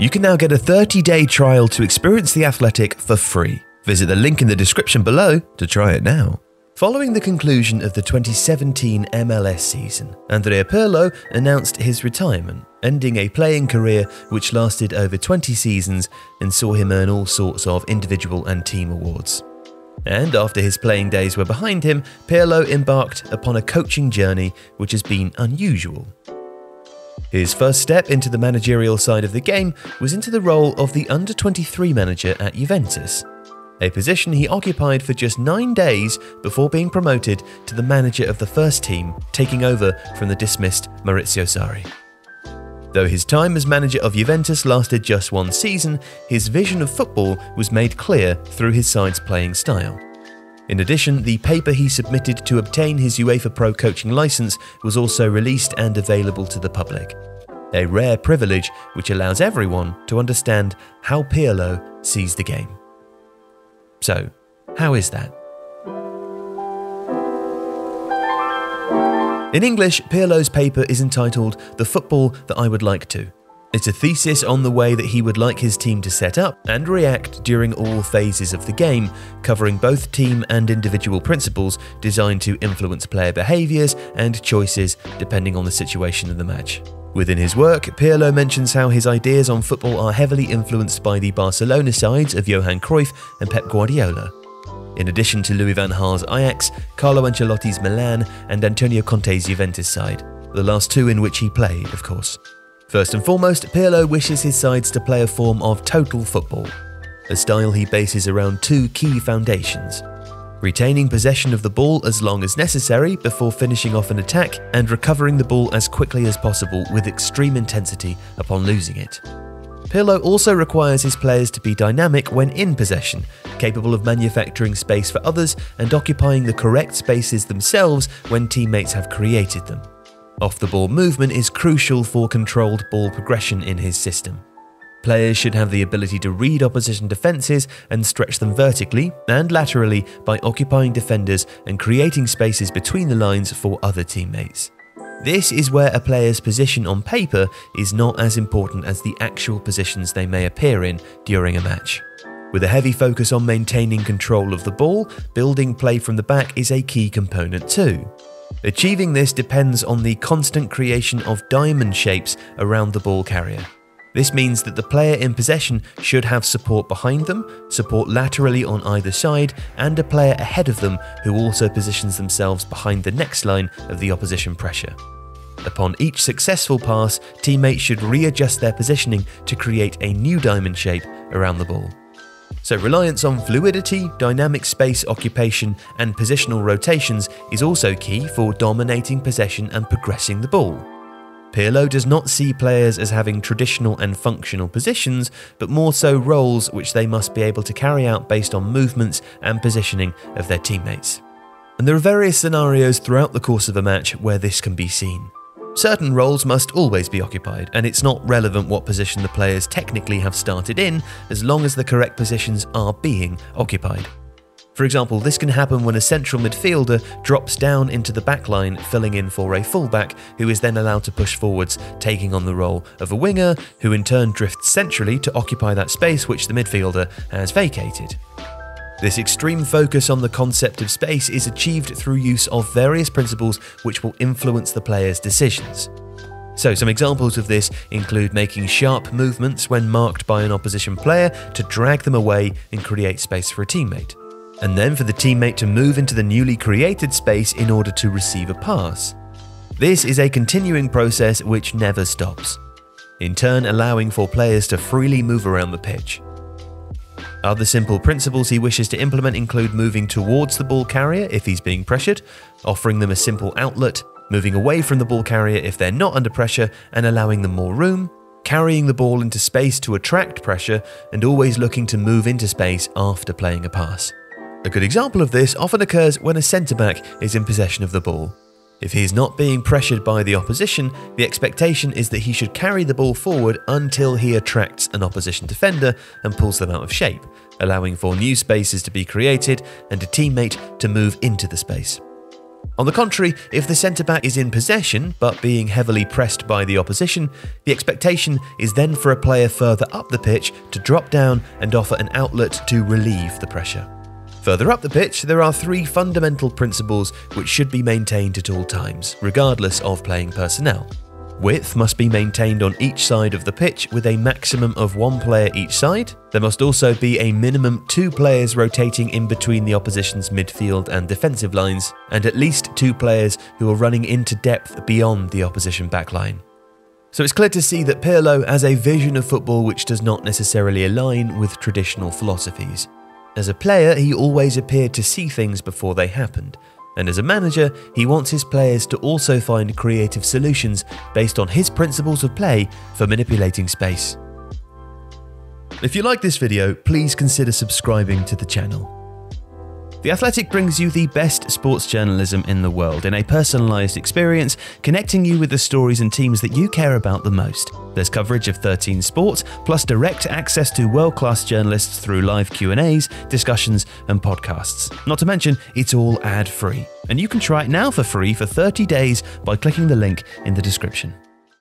You can now get a 30-day trial to experience The Athletic for free. Visit the link in the description below to try it now. Following the conclusion of the 2017 MLS season, Andrea Pirlo announced his retirement, ending a playing career which lasted over 20 seasons and saw him earn all sorts of individual and team awards. And after his playing days were behind him, Pirlo embarked upon a coaching journey which has been unusual. His first step into the managerial side of the game was into the role of the under-23 manager at Juventus, a position he occupied for just 9 days before being promoted to the manager of the first team, taking over from the dismissed Maurizio Sarri. Though his time as manager of Juventus lasted just 1 season, his vision of football was made clear through his side's playing style. In addition, the paper he submitted to obtain his UEFA Pro coaching license was also released and available to the public, a rare privilege which allows everyone to understand how Pirlo sees the game. So, how is that? In English, Pirlo's paper is entitled "The Football That I Would Like To." It's a thesis on the way that he would like his team to set up and react during all phases of the game, covering both team and individual principles designed to influence player behaviours and choices depending on the situation of the match. Within his work, Pirlo mentions how his ideas on football are heavily influenced by the Barcelona sides of Johan Cruyff and Pep Guardiola, in addition to Louis van Gaal's Ajax, Carlo Ancelotti's Milan and Antonio Conte's Juventus side, the last 2 in which he played, of course. First and foremost, Pirlo wishes his sides to play a form of total football, a style he bases around 2 key foundations: retaining possession of the ball as long as necessary before finishing off an attack, and recovering the ball as quickly as possible with extreme intensity upon losing it. Pirlo also requires his players to be dynamic when in possession, capable of manufacturing space for others and occupying the correct spaces themselves when teammates have created them. Off-the-ball movement is crucial for controlled ball progression in his system. Players should have the ability to read opposition defences and stretch them vertically and laterally by occupying defenders and creating spaces between the lines for other teammates. This is where a player's position on paper is not as important as the actual positions they may appear in during a match. With a heavy focus on maintaining control of the ball, building play from the back is a key component too. Achieving this depends on the constant creation of diamond shapes around the ball carrier. This means that the player in possession should have support behind them, support laterally on either side, and a player ahead of them who also positions themselves behind the next line of the opposition pressure. Upon each successful pass, teammates should readjust their positioning to create a new diamond shape around the ball. So reliance on fluidity, dynamic space occupation, and positional rotations is also key for dominating possession and progressing the ball. Pirlo does not see players as having traditional and functional positions, but more so roles which they must be able to carry out based on movements and positioning of their teammates. And there are various scenarios throughout the course of a match where this can be seen. Certain roles must always be occupied, and it's not relevant what position the players technically have started in, as long as the correct positions are being occupied. For example, this can happen when a central midfielder drops down into the backline, filling in for a fullback, who is then allowed to push forwards, taking on the role of a winger, who in turn drifts centrally to occupy that space which the midfielder has vacated. This extreme focus on the concept of space is achieved through use of various principles which will influence the player's decisions. So some examples of this include making sharp movements when marked by an opposition player to drag them away and create space for a teammate, and then for the teammate to move into the newly created space in order to receive a pass. This is a continuing process which never stops, in turn allowing for players to freely move around the pitch. Other simple principles he wishes to implement include moving towards the ball carrier if he's being pressured, offering them a simple outlet, moving away from the ball carrier if they're not under pressure and allowing them more room, carrying the ball into space to attract pressure, and always looking to move into space after playing a pass. A good example of this often occurs when a centre-back is in possession of the ball. If he is not being pressured by the opposition, the expectation is that he should carry the ball forward until he attracts an opposition defender and pulls them out of shape, allowing for new spaces to be created and a teammate to move into the space. On the contrary, if the centre-back is in possession but being heavily pressed by the opposition, the expectation is then for a player further up the pitch to drop down and offer an outlet to relieve the pressure. Further up the pitch, there are 3 fundamental principles which should be maintained at all times, regardless of playing personnel. Width must be maintained on each side of the pitch with a maximum of 1 player each side. There must also be a minimum 2 players rotating in between the opposition's midfield and defensive lines, and at least 2 players who are running into depth beyond the opposition backline. So it's clear to see that Pirlo has a vision of football which does not necessarily align with traditional philosophies. As a player, he always appeared to see things before they happened. And as a manager, he wants his players to also find creative solutions based on his principles of play for manipulating space. If you like this video, please consider subscribing to the channel. The Athletic brings you the best sports journalism in the world in a personalised experience, connecting you with the stories and teams that you care about the most. There's coverage of 13 sports, plus direct access to world-class journalists through live Q&As, discussions and podcasts. Not to mention, it's all ad-free. And you can try it now for free for 30 days by clicking the link in the description.